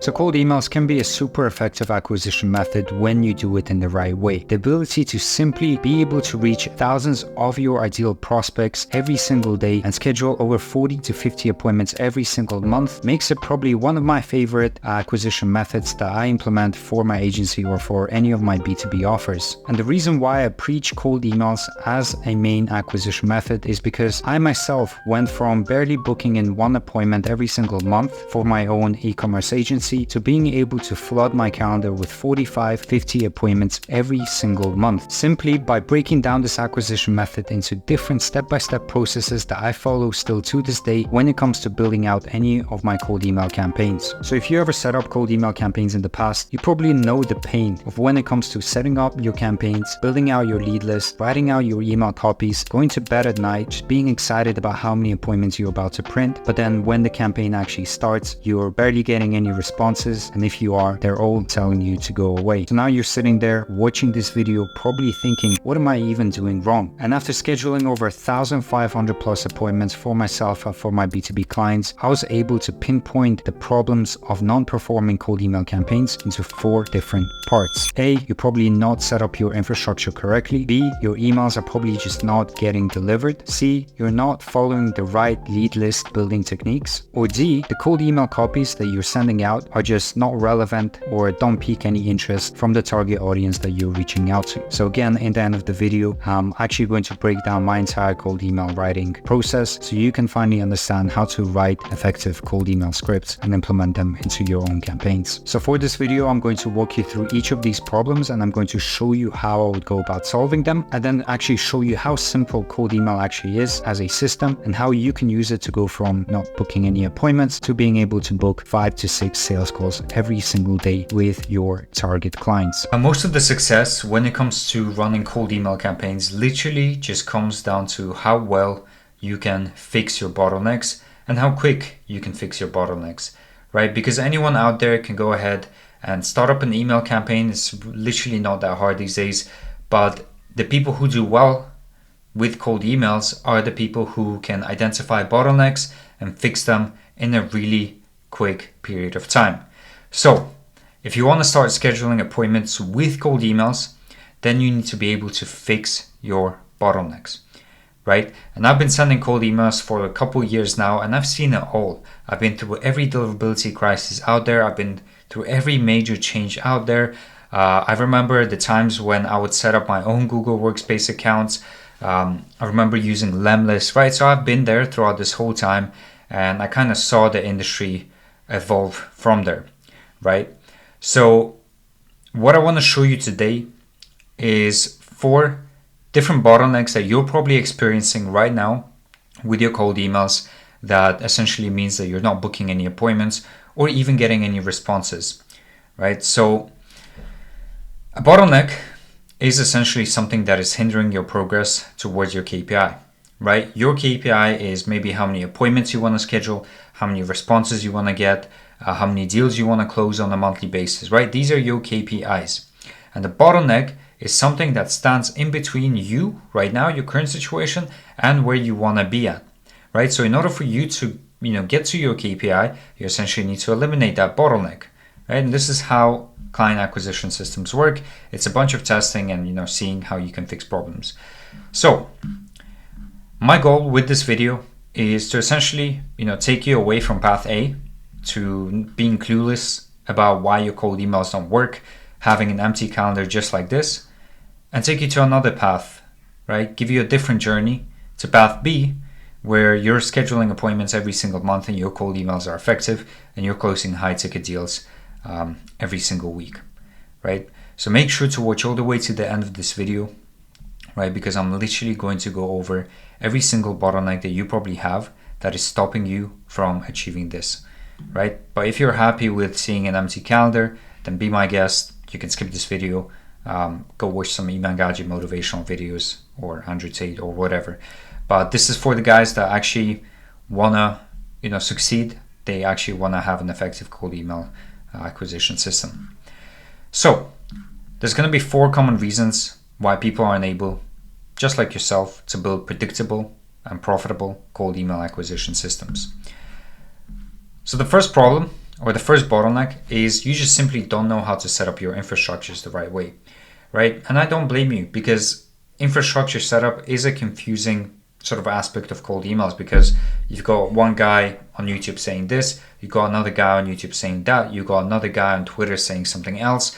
So cold emails can be a super effective acquisition method when you do it in the right way. The ability to simply be able to reach thousands of your ideal prospects every single day and schedule over 40 to 50 appointments every single month makes it probably one of my favorite acquisition methods that I implement for my agency or for any of my B2B offers. And the reason why I preach cold emails as a main acquisition method is because I myself went from barely booking in one appointment every single month for my own e-commerce agency to being able to flood my calendar with 45, 50 appointments every single month, simply by breaking down this acquisition method into different step-by-step processes that I follow still to this day when it comes to building out any of my cold email campaigns. So if you ever set up cold email campaigns in the past, you probably know the pain of when it comes to setting up your campaigns, building out your lead list, writing out your email copies, going to bed at night, just being excited about how many appointments you're about to print. But then when the campaign actually starts, you're barely getting any responses, and if you are, they're all telling you to go away. So now you're sitting there watching this video probably thinking, what am I even doing wrong? And after scheduling over 1,500 plus appointments for myself and for my B2B clients, I was able to pinpoint the problems of non-performing cold email campaigns into 4 different parts. A, you probably not set up your infrastructure correctly. B, your emails are probably just not getting delivered. C, you're not following the right lead list building techniques. Or D, the cold email copies that you're sending out are just not relevant or don't pique any interest from the target audience that you're reaching out to. So again, in the end of the video, I'm actually going to break down my entire cold email writing process so you can finally understand how to write effective cold email scripts and implement them into your own campaigns. So for this video, I'm going to walk you through each of these problems and I'm going to show you how I would go about solving them, and then actually show you how simple cold email actually is as a system and how you can use it to go from not booking any appointments to being able to book 5 to 6 sales calls every single day with your target clients. And most of the success when it comes to running cold email campaigns literally just comes down to how well you can fix your bottlenecks and how quick you can fix your bottlenecks, right? Because anyone out there can go ahead and start up an email campaign. It's literally not that hard these days, but the people who do well with cold emails are the people who can identify bottlenecks and fix them in a really quick period of time. So if you want to start scheduling appointments with cold emails, then you need to be able to fix your bottlenecks, right? And I've been sending cold emails for a couple of years now, and I've seen it all. I've been through every deliverability crisis out there. I've been through every major change out there. I remember the times when I would set up my own Google Workspace accounts. I remember using Lemlist, right? So I've been there throughout this whole time, and I kind of saw the industry evolve from there, right? So what I want to show you today is 4 different bottlenecks that you're probably experiencing right now with your cold emails that essentially means that you're not booking any appointments or even getting any responses, right? So a bottleneck is essentially something that is hindering your progress towards your KPI, right? Your KPI is maybe how many appointments you want to schedule, how many responses you want to get, how many deals you want to close on a monthly basis, right? These are your KPIs. And the bottleneck is something that stands in between you right now, your current situation, and where you want to be at, right? So in order for you to get to your KPI, you essentially need to eliminate that bottleneck, right? And this is how client acquisition systems work. It's a bunch of testing and seeing how you can fix problems. So my goal with this video is to essentially take you away from path A to being clueless about why your cold emails don't work, having an empty calendar just like this, and take you to another path, right? Give you a different journey to path B, where you're scheduling appointments every single month and your cold emails are effective and you're closing high ticket deals every single week, right? So make sure to watch all the way to the end of this video, right? Because I'm literally going to go over every single bottleneck that you probably have that is stopping you from achieving this, right? But if you're happy with seeing an empty calendar, then be my guest. You can skip this video, go watch some Iman Gaji motivational videos or Andrew Tate or whatever. But this is for the guys that actually wanna, succeed. They actually wanna have an effective cold email acquisition system. So there's gonna be 4 common reasons why people are unable, just like yourself, to build predictable and profitable cold email acquisition systems. So the first problem or the first bottleneck is you just simply don't know how to set up your infrastructures the right way, right? And I don't blame you, because infrastructure setup is a confusing sort of aspect of cold emails, because you've got one guy on YouTube saying this, you've got another guy on YouTube saying that, you've got another guy on Twitter saying something else.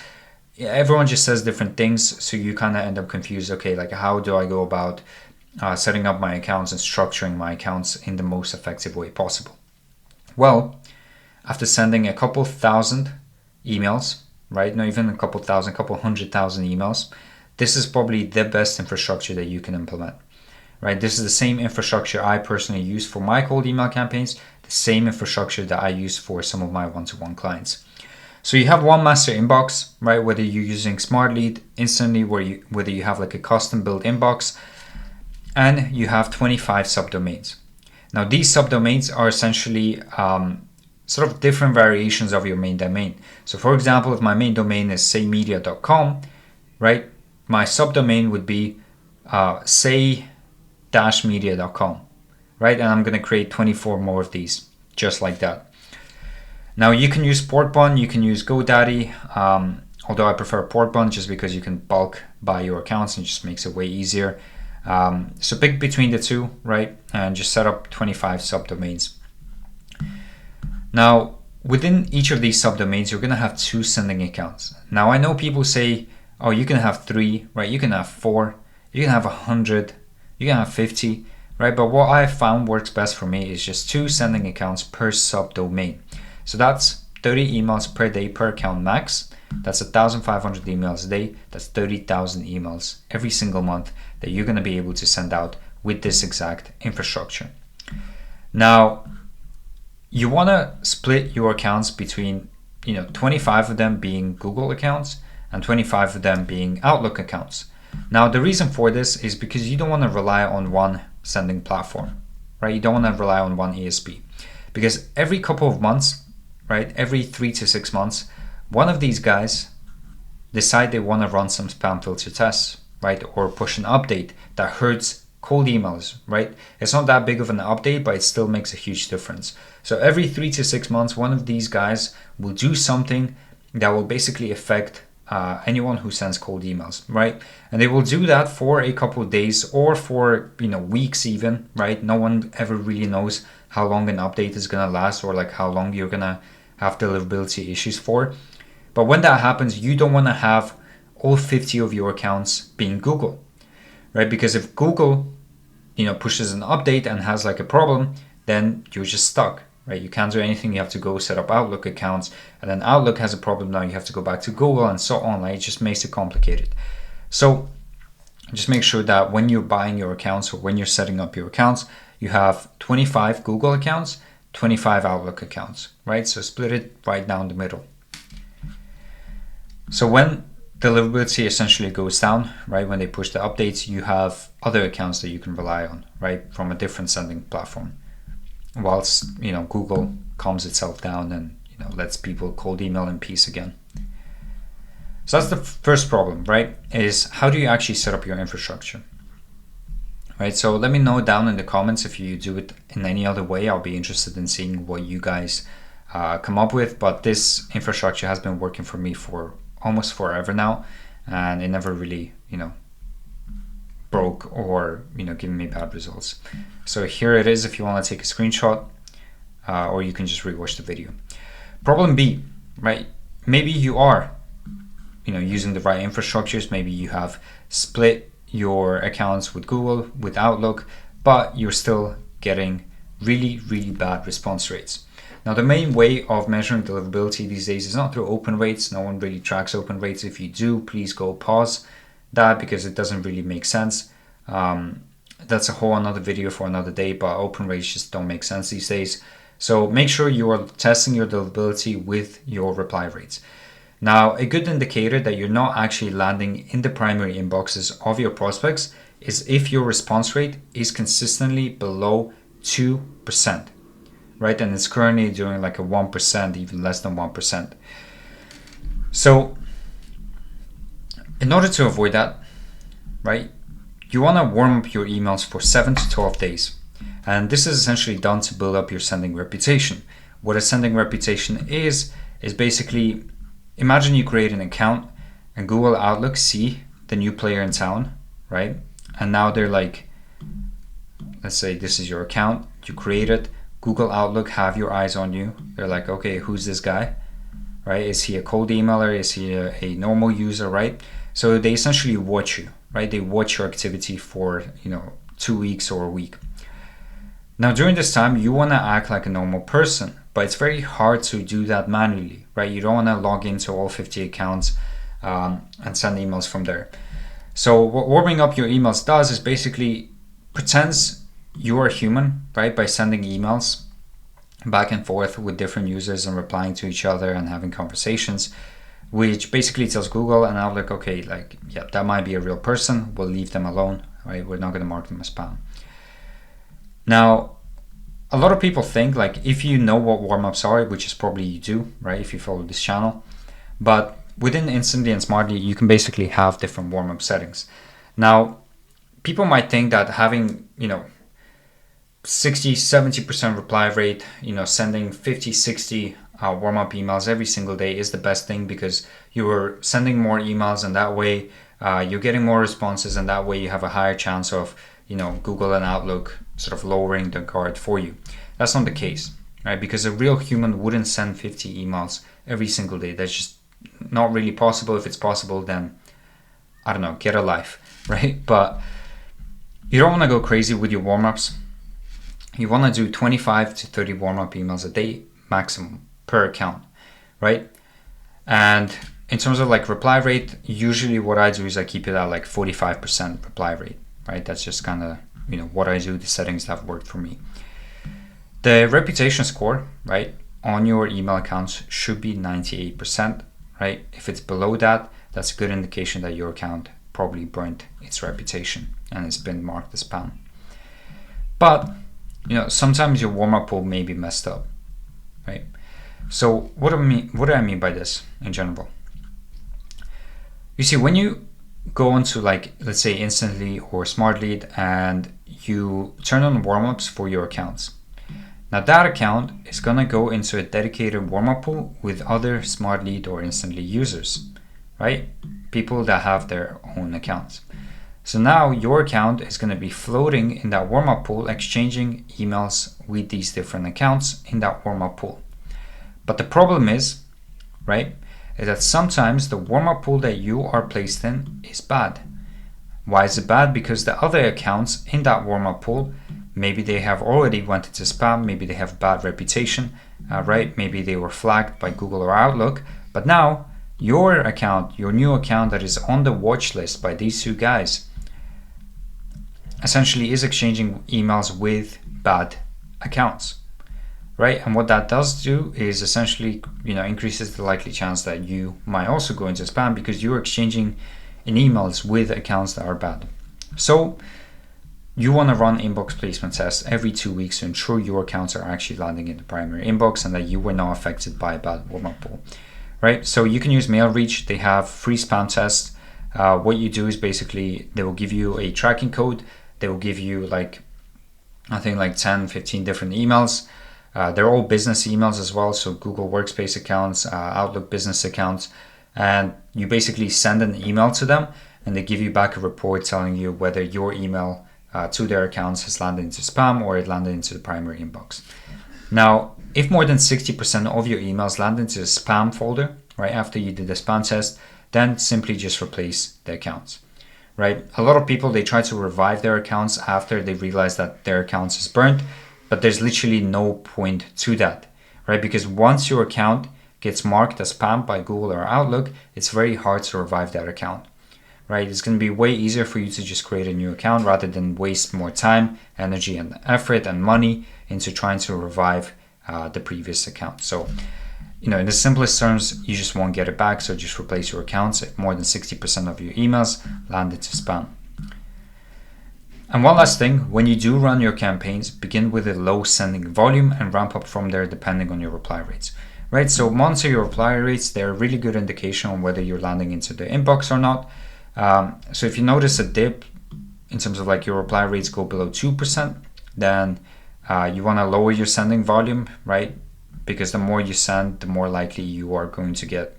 Everyone just says different things, so you kind of end up confused. Okay, like how do I go about setting up my accounts and structuring my accounts in the most effective way possible? Well, after sending a couple thousand emails, right? Not even a couple thousand, couple 100,000 emails, this is probably the best infrastructure that you can implement, right? This is the same infrastructure I personally use for my cold email campaigns, the same infrastructure that I use for some of my one-to-one clients. So you have one master inbox, right? Whether you're using Smart Lead instantly, whether you have like a custom built inbox, and you have 25 subdomains. Now these subdomains are essentially sort of different variations of your main domain. So for example, if my main domain is saymedia.com, right? My subdomain would be say-media.com, right? And I'm going to create 24 more of these, just like that. Now you can use Portbun, you can use GoDaddy, although I prefer Portbun just because you can bulk buy your accounts and it just makes it way easier. So pick between the two, right? And just set up 25 subdomains. Now, within each of these subdomains, you're going to have 2 sending accounts. Now, I know people say, oh, you can have 3, right? You can have 4, you can have 100, you can have 50, right? But what I found works best for me is just 2 sending accounts per subdomain. So that's 30 emails per day per account max. That's 1,500 emails a day. That's 30,000 emails every single month that you're going to be able to send out with this exact infrastructure. Now, you want to split your accounts between 25 of them being Google accounts and 25 of them being Outlook accounts. Now, the reason for this is because you don't want to rely on one sending platform, right? You don't want to rely on one ASP, because every couple of months, right, every 3 to 6 months, one of these guys decide they want to run some spam filter tests, right, or push an update that hurts cold emails, right? It's not that big of an update, but it still makes a huge difference. So every 3 to 6 months, one of these guys will do something that will basically affect anyone who sends cold emails, right? And they will do that for a couple of days or for weeks even, right? No one ever really knows how long an update is gonna last, or like how long you're gonna have deliverability issues for. But when that happens, you don't want to have all 50 of your accounts being Google, right? Because if Google pushes an update and has like a problem, then you're just stuck, right? You can't do anything. You have to go set up Outlook accounts, and then Outlook has a problem. Now you have to go back to Google and so on. Like, it just makes it complicated. So just make sure that when you're buying your accounts or when you're setting up your accounts, you have 25 Google accounts, 25 Outlook accounts, right? So split it right down the middle. So when deliverability essentially goes down, right, when they push the updates, you have other accounts that you can rely on, right, from a different sending platform, whilst Google calms itself down and lets people cold email in peace again. So that's the first problem, right, is how do you actually set up your infrastructure, right? So let me know down in the comments if you do it in any other way. I'll be interested in seeing what you guys come up with, but this infrastructure has been working for me for almost forever now, and it never really broke or giving me bad results. So here it is if you want to take a screenshot, or you can just rewatch the video. Problem B, right? Maybe you are using the right infrastructures. Maybe you have split your accounts with Google, with Outlook, but you're still getting really bad response rates. Now, the main way of measuring deliverability these days is not through open rates. No one really tracks open rates. If you do, please go pause that, because it doesn't really make sense. That's a whole another video for another day, but open rates just don't make sense these days. So make sure you are testing your deliverability with your reply rates. Now, a good indicator that you're not actually landing in the primary inboxes of your prospects is if your response rate is consistently below 2%. Right, and it's currently doing like a 1%, even less than 1%. So in order to avoid that, right, you want to warm up your emails for 7 to 12 days. And this is essentially done to build up your sending reputation. what ascending reputation is basically, imagine you create an account and Google Outlook see the new player in town, right? And now they're like, let's say this is your account, you create it, Google Outlook have your eyes on you. They're like, okay, who's this guy, right? Is he a cold emailer? Is he a normal user, right? So they essentially watch you, right? They watch your activity for, 2 weeks or a week. Now, during this time, you want to act like a normal person, but it's very hard to do that manually, right? You don't want to log into all 50 accounts and send emails from there. So what warming up your emails does is basically pretends you are human, right? By sending emails back and forth with different users and replying to each other and having conversations, which basically tells Google and Outlook, okay, like, yeah, that might be a real person. We'll leave them alone, right? We're not going to mark them as spam. Now, a lot of people think, like, if you know what warm-ups are, which is probably you do, right? If you follow this channel, but within Instantly and Smartly, you can basically have different warm-up settings. Now, people might think that having, 60-70% reply rate, sending 50-60 warm-up emails every single day is the best thing, because you're sending more emails and that way you're getting more responses, and that way you have a higher chance of Google and Outlook sort of lowering the guard for you. That's not the case, right? Because a real human wouldn't send 50 emails every single day. That's just not really possible. If it's possible, then I don't know, get a life, right? But you don't want to go crazy with your warm-ups. You want to do 25 to 30 warm-up emails a day maximum per account, right? And in terms of like reply rate, usually what I do is I keep it at like 45% reply rate, right? That's just kind of what I do, the settings that have worked for me. The reputation score, right, on your email accounts should be 98%, right? If it's below that, that's a good indication that your account probably burnt its reputation and it's been marked as spam. But sometimes your warm-up pool may be messed up, right? So what do I mean by this in general? You see, when you go into, like, let's say Instantly or Smartly, and you turn on warm-ups for your accounts. Now that account is gonna go into a dedicated warm-up pool with other Smartly or Instantly users, right? People that have their own accounts. So now your account is going to be floating in that warm-up pool, exchanging emails with these different accounts in that warm-up pool. But the problem is, right, is that sometimes the warm-up pool that you are placed in is bad. Why is it bad? Because the other accounts in that warm-up pool, maybe they have already went into spam, maybe they have bad reputation, right? Maybe they were flagged by Google or Outlook, but now your account, your new account that is on the watch list by these two guys, essentially is exchanging emails with bad accounts, right? And what that does do is essentially, increases the likely chance that you might also go into spam because you're exchanging in emails with accounts that are bad. So you want to run inbox placement tests every 2 weeks to ensure your accounts are actually landing in the primary inbox and that you were not affected by a bad warm-up pool, right? So you can use MailReach. They have free spam tests. What you do is basically they will give you a tracking code. They will give you I think 10, 15 different emails. They're all business emails as well. So Google Workspace accounts, Outlook business accounts, and you basically send an email to them and they give you back a report telling you whether your email to their accounts has landed into spam or it landed into the primary inbox. Now, if more than 60% of your emails land into the spam folder, right after you did the spam test, then simply just replace the accounts. Right? A lot of people, they try to revive their accounts after they realize that their accounts is burnt, but there's literally no point to that, right? Because once your account gets marked as spam by Google or Outlook, it's very hard to revive that account, right? It's going to be way easier for you to just create a new account rather than waste more time, energy, and effort and money into trying to revive the previous account. So, in the simplest terms, you just won't get it back. So just replace your accounts if more than 60% of your emails land into spam. And one last thing, when you do run your campaigns, begin with a low sending volume and ramp up from there depending on your reply rates, right? So monitor your reply rates. They're a really good indication on whether you're landing into the inbox or not. So if you notice a dip in terms of your reply rates go below 2%, then you want to lower your sending volume, right? because the more you send, the more likely you are going to get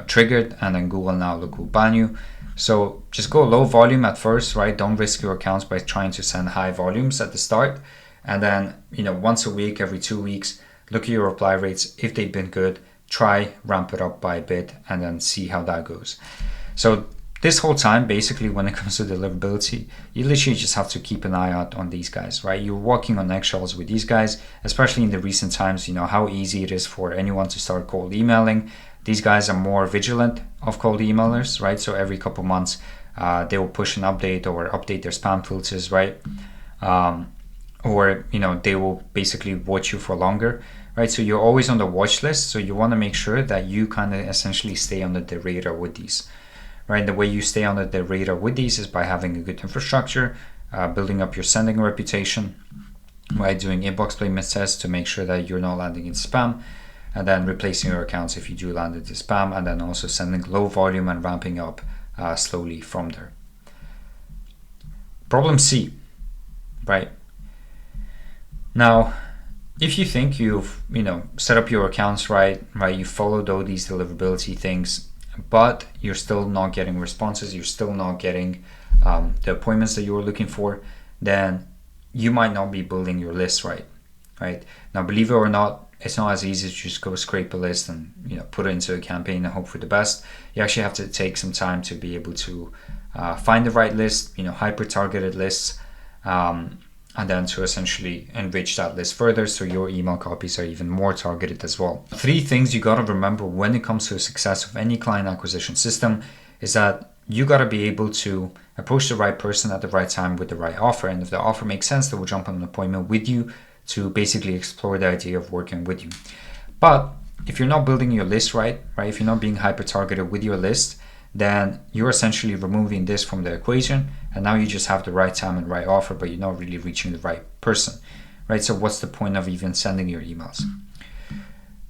triggered, and then Google and Outlook will ban you. So just go low volume at first, right? Don't risk your accounts by trying to send high volumes at the start. And then, once a week, every 2 weeks, look at your reply rates. If they've been good, try ramp it up by a bit and then see how that goes. So this whole time, basically, when it comes to deliverability, you literally just have to keep an eye out on these guys, right? You're walking on eggshells with these guys, especially in the recent times, how easy it is for anyone to start cold emailing. These guys are more vigilant of cold emailers, right? So every couple months, they will push an update or update their spam filters, right? Or they will basically watch you for longer, right? So you're always on the watch list. So you want to make sure that you kind of essentially stay under the radar with these, right? The way you stay under the radar with these is by having a good infrastructure, building up your sending reputation, right? Doing inbox placement tests to make sure that you're not landing in spam, and then replacing your accounts if you do land into spam, and then also sending low volume and ramping up slowly from there. Problem C, right? Now, if you think you've set up your accounts right, you followed all these deliverability things, but you're still not getting responses, you're still not getting the appointments that you were looking for, then you might not be building your list right? Now, believe it or not, it's not as easy to just go scrape a list and put it into a campaign and hope for the best. You actually have to take some time to be able to find the right list, hyper targeted lists, and then to essentially enrich that list further so your email copies are even more targeted as well. 3 things you got to remember when it comes to the success of any client acquisition system is that you got to be able to approach the right person at the right time with the right offer, and if the offer makes sense, they will jump on an appointment with you to basically explore the idea of working with you. But if you're not building your list right, if you're not being hyper targeted with your list, then you're essentially removing this from the equation, and now you just have the right time and right offer, but you're not really reaching the right person, right? So what's the point of even sending your emails?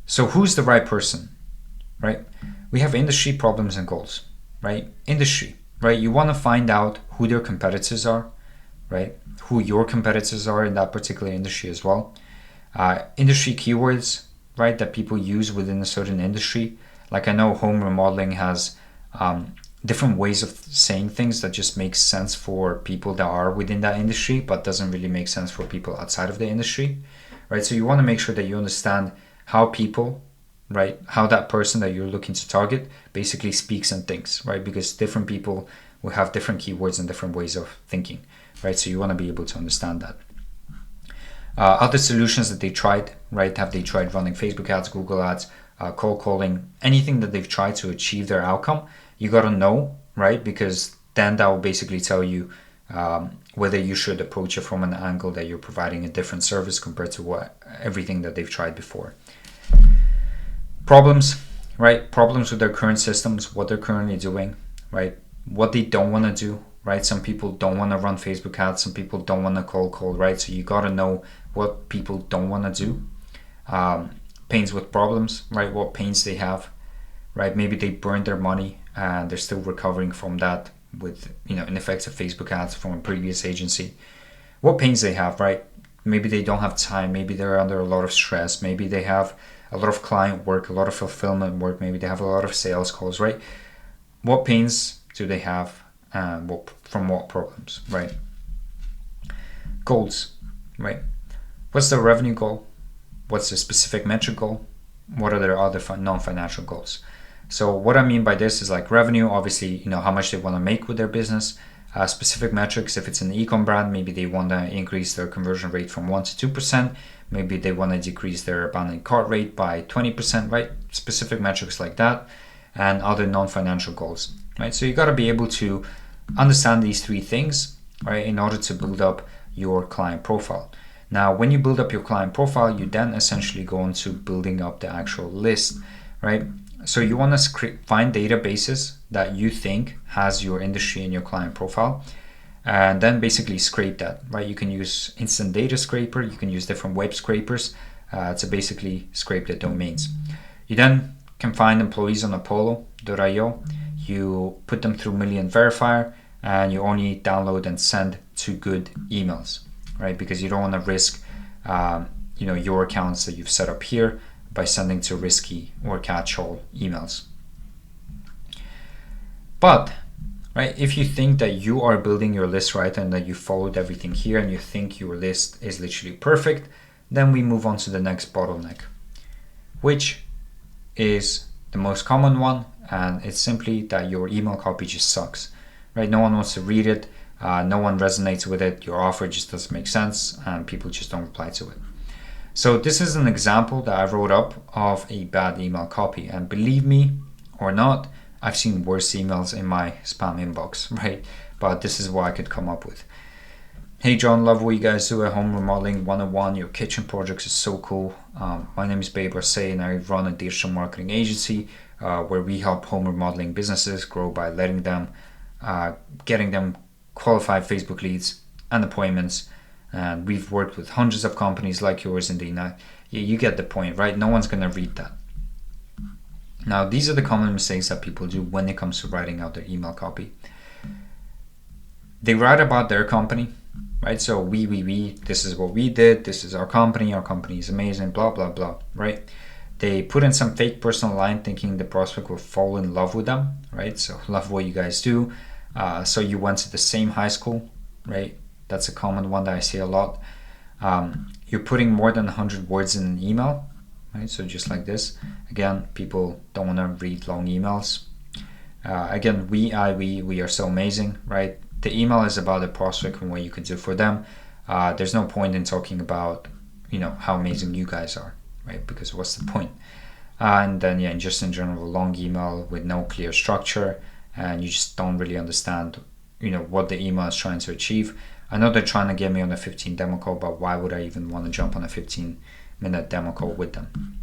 So who's the right person, right? We have industry problems and goals, right? Industry, right? You want to find out who their competitors are, right? Who your competitors are in that particular industry as well. Industry keywords, right, that people use within a certain industry. Like, I know home remodeling has different ways of saying things that just makes sense for people that are within that industry, but doesn't really make sense for people outside of the industry, right? So you want to make sure that you understand how people, right, how that person that you're looking to target basically speaks and thinks, right? Because different people will have different keywords and different ways of thinking, right? So you want to be able to understand that. Other solutions that they tried, right? Have they tried running Facebook ads, Google ads, cold calling, anything that they've tried to achieve their outcome? You got to know, right? Because then that will basically tell you whether you should approach it from an angle that you're providing a different service compared to everything that they've tried before. Problems, right? Problems with their current systems, what they're currently doing, right? What they don't want to do, right? Some people don't want to run Facebook ads, some people don't want to cold call, right? So you got to know what people don't want to do. Pains with problems, right? What pains they have, right? Maybe they burned their money and they're still recovering from that with ineffective Facebook ads from a previous agency. What pains they have, right? Maybe they don't have time, maybe they're under a lot of stress, maybe they have a lot of client work, a lot of fulfillment work, maybe they have a lot of sales calls, right? What pains do they have and from what problems, right? Goals, right? What's the revenue goal? What's the specific metric goal? What are their other non-financial goals? So what I mean by this is like revenue, obviously, how much they want to make with their business. Specific metrics, if it's an e-com brand, maybe they want to increase their conversion rate from 1% to 2%. Maybe they want to decrease their abandoned cart rate by 20%, right? Specific metrics like that, and other non-financial goals, right? So you got to be able to understand these 3 things, right, in order to build up your client profile. Now, when you build up your client profile, you then essentially go into building up the actual list, right? So you want to find databases that you think has your industry and your client profile, and then basically scrape that, right? You can use instant data scraper, you can use different web scrapers to basically scrape the domains. You then can find employees on Apollo.io, you put them through Million Verifier, and you only download and send to good emails, right? Because you don't want to risk your accounts that you've set up here by sending to risky or catch-all emails. But right, if you think that you are building your list right and that you followed everything here and you think your list is literally perfect, then we move on to the next bottleneck, which is the most common one, and it's simply that your email copy just sucks, right? No one wants to read it, no one resonates with it, your offer just doesn't make sense, and people just don't reply to it. So this is an example that I wrote up of a bad email copy, and believe me or not, I've seen worse emails in my spam inbox, right? But this is what I could come up with. Hey John, love what you guys do at Home Remodeling 101. Your kitchen projects is so cool. My name is Babe Arce and I run a digital marketing agency where we help home remodeling businesses grow by letting them, getting them qualified Facebook leads and appointments. And we've worked with hundreds of companies like yours in the United. You get the point, right? No one's gonna read that. Now, these are the common mistakes that people do when it comes to writing out their email copy. They write about their company, right? So we, this is what we did, this is our company is amazing, blah, blah, blah, right? They put in some fake personal line thinking the prospect will fall in love with them, right? So love what you guys do. So you went to the same high school, right? That's a common one that I see a lot. You're putting more than 100 words in an email, right? So just like this. Again, people don't want to read long emails. Again, we are so amazing, right? The email is about the prospect and what you can do for them. There's no point in talking about, how amazing you guys are, right? Because what's the point? And then, just in general, a long email with no clear structure, and you just don't really understand, what the email is trying to achieve. I know they're trying to get me on a 15 demo call, but why would I even want to jump on a 15-minute demo call with them?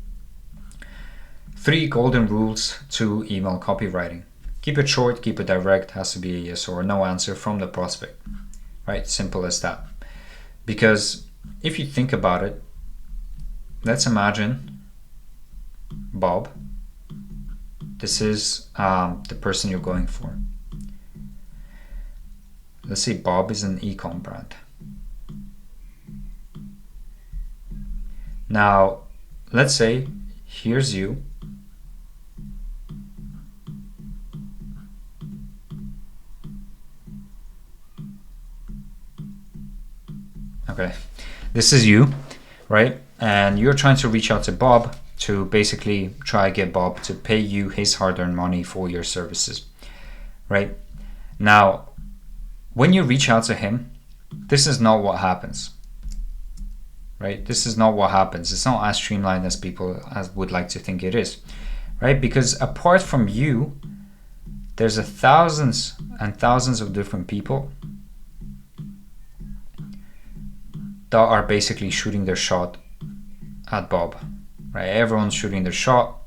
3 golden rules to email copywriting. Keep it short, keep it direct, has to be a yes or no answer from the prospect, right? Simple as that. Because if you think about it, let's imagine Bob. This is the person you're going for. Let's say Bob is an e-com brand. Now, let's say here's you. Okay, this is you, right? And you're trying to reach out to Bob to basically try to get Bob to pay you his hard-earned money for your services, right? Now, when you reach out to him, this is not what happens, right? This is not what happens. It's not as streamlined as people would like to think it is, right? Because apart from you, there's thousands and thousands of different people that are basically shooting their shot at Bob, right? Everyone's shooting their shot.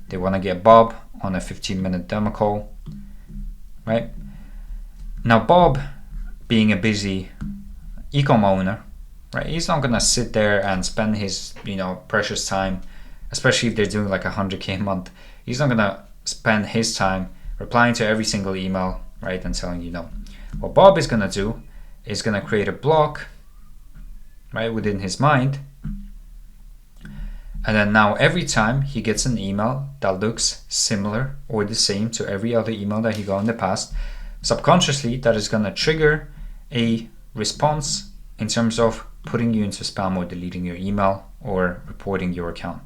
They want to get Bob on a 15-minute demo call, right? Now, Bob, being a busy e-com owner, right? He's not gonna sit there and spend his, precious time, especially if they're doing like 100K a month. He's not gonna spend his time replying to every single email, right? And telling you no. What Bob is gonna do is gonna create a block, right, within his mind. And then now every time he gets an email that looks similar or the same to every other email that he got in the past, subconsciously that is gonna trigger a response in terms of putting you into spam or deleting your email or reporting your account,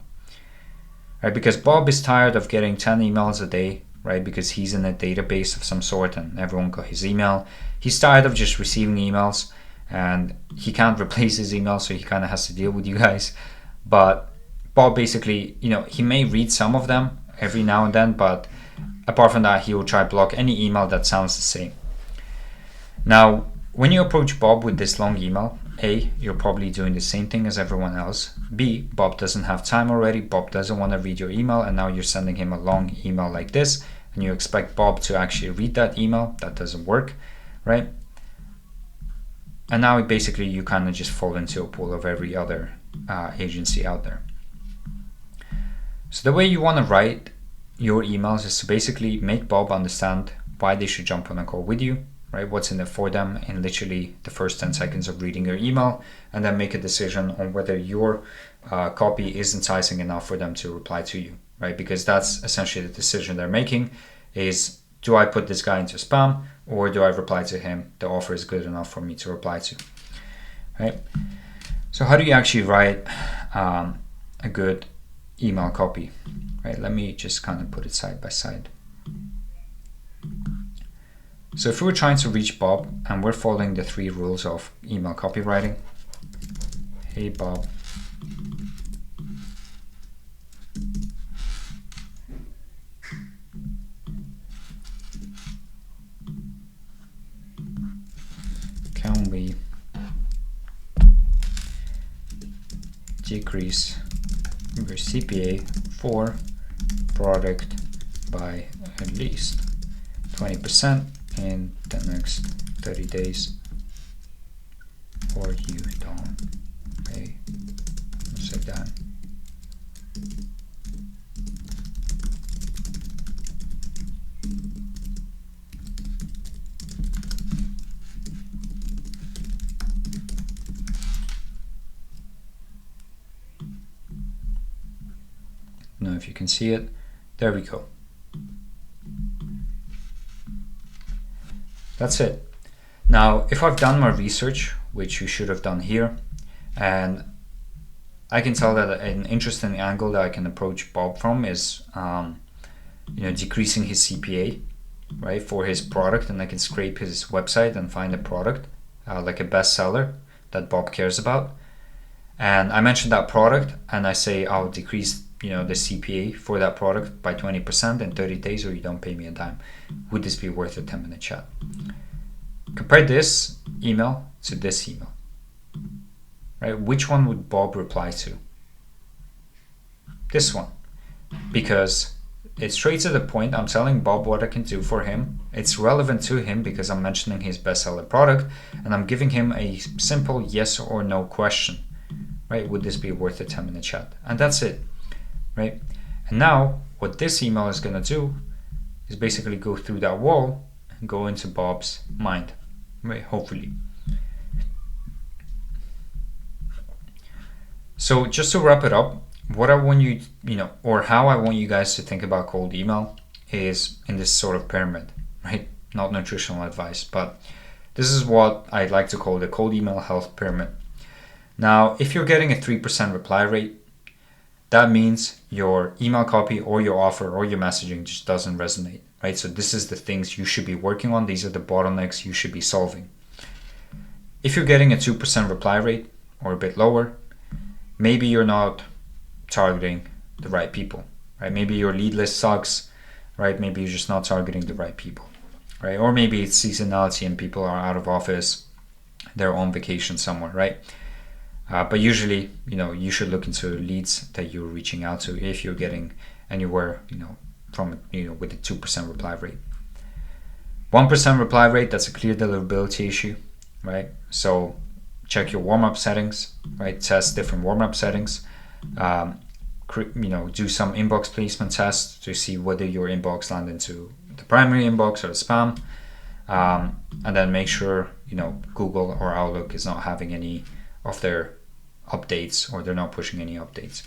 right? Because Bob is tired of getting 10 emails a day, right? Because he's in a database of some sort and everyone got his email. He's tired of just receiving emails and he can't replace his email, so he kind of has to deal with you guys. But Bob basically, he may read some of them every now and then, but apart from that, he will try to block any email that sounds the same. Now, when you approach Bob with this long email, A, you're probably doing the same thing as everyone else. B, Bob doesn't have time already. Bob doesn't want to read your email, and now you're sending him a long email like this, and you expect Bob to actually read that email. That doesn't work, right? And now basically you kind of just fall into a pool of every other agency out there. So the way you want to write your emails is to basically make Bob understand why they should jump on a call with you, right? What's in it for them in literally the first 10 seconds of reading your email, and then make a decision on whether your copy is enticing enough for them to reply to you, right? Because that's essentially the decision they're making is, do I put this guy into spam or do I reply to him? The offer is good enough for me to reply to, right? So how do you actually write a good email copy, right? Let me just kind of put it side by side. So if we were trying to reach Bob and we're following the 3 rules of email copywriting. Hey Bob, can we decrease your CPA for product by at least 20% in the next 30 days, or you don't pay. Just like that. I don't know if you can see it. There we go. That's it. Now, if I've done my research, which you should have done here, and I can tell that an interesting angle that I can approach Bob from is, decreasing his CPA, right, for his product, and I can scrape his website and find a product like a bestseller that Bob cares about. And I mentioned that product, and I say I'll decrease, the CPA for that product by 20% in 30 days, or you don't pay me a dime. Would this be worth a 10-minute chat? Compare this email to this email, right? Which one would Bob reply to? This one, because it's straight to the point. I'm telling Bob what I can do for him. It's relevant to him because I'm mentioning his bestseller product, and I'm giving him a simple yes or no question, right? Would this be worth a 10-minute chat? And that's it, right? And now what this email is going to do is basically go through that wall and go into Bob's mind, right? Hopefully. So just to wrap it up, what I want you, or how I want you guys to think about cold email is in this sort of pyramid, right? Not nutritional advice, but this is what I like to call the cold email health pyramid. Now, if you're getting a 3% reply rate, that means your email copy or your offer or your messaging just doesn't resonate, right? So this is the things you should be working on. These are the bottlenecks you should be solving. If you're getting a 2% reply rate or a bit lower, maybe you're not targeting the right people, right? Maybe your lead list sucks, right? Maybe you're just not targeting the right people, right? Or maybe it's seasonality and people are out of office, they're on vacation somewhere, right? But usually, you should look into leads that you're reaching out to if you're getting anywhere, from, with a 2% reply rate. 1% reply rate, that's a clear deliverability issue, right? So check your warm-up settings, right? Test different warm-up settings. Do some inbox placement tests to see whether your inbox land into the primary inbox or the spam. And then make sure, Google or Outlook is not having any of their updates, or they're not pushing any updates,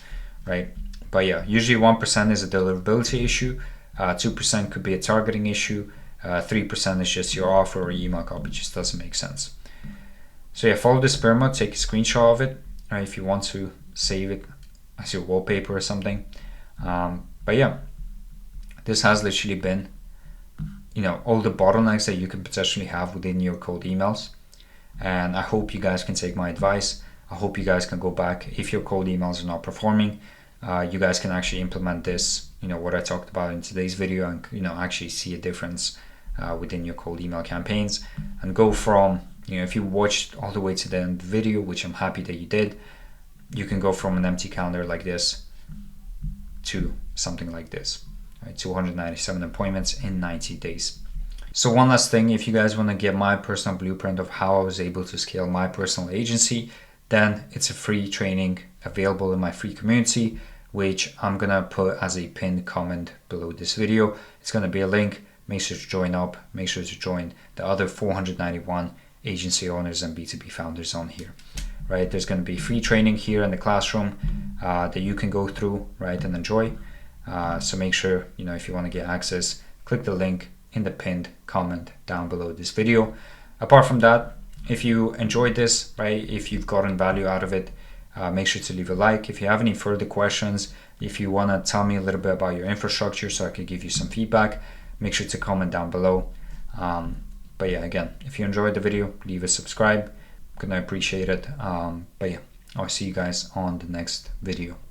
right? But yeah, usually 1% is a deliverability issue, 2% could be a targeting issue, 3% is just your offer or email copy just doesn't make sense. So yeah, follow this pyramid, take a screenshot of it, right, if you want to save it as your wallpaper or something. But yeah, this has literally been, all the bottlenecks that you can potentially have within your cold emails. And I hope you guys can take my advice. I hope you guys can go back. If your cold emails are not performing, you guys can actually implement this, what I talked about in today's video, and actually see a difference within your cold email campaigns, and go from, if you watched all the way to the end of the video, which I'm happy that you did, you can go from an empty calendar like this to something like this, right? 297 appointments in 90 days. So one last thing, if you guys want to get my personal blueprint of how I was able to scale my personal agency, then it's a free training available in my free community, which I'm gonna put as a pinned comment below this video. It's gonna be a link make sure to join up. Make sure to join the other 491 agency owners and B2B founders on here, right? There's going to be free training here in the classroom that you can go through, right, and enjoy. So make sure, if you want to get access, click the link in the pinned comment down below this video. Apart from that, if you enjoyed this, right, if you've gotten value out of it, make sure to leave a like. If you have any further questions, if you want to tell me a little bit about your infrastructure so I can give you some feedback, make sure to comment down below. But yeah, again, if you enjoyed the video, leave a subscribe. I'm gonna appreciate it. But yeah, I'll see you guys on the next video.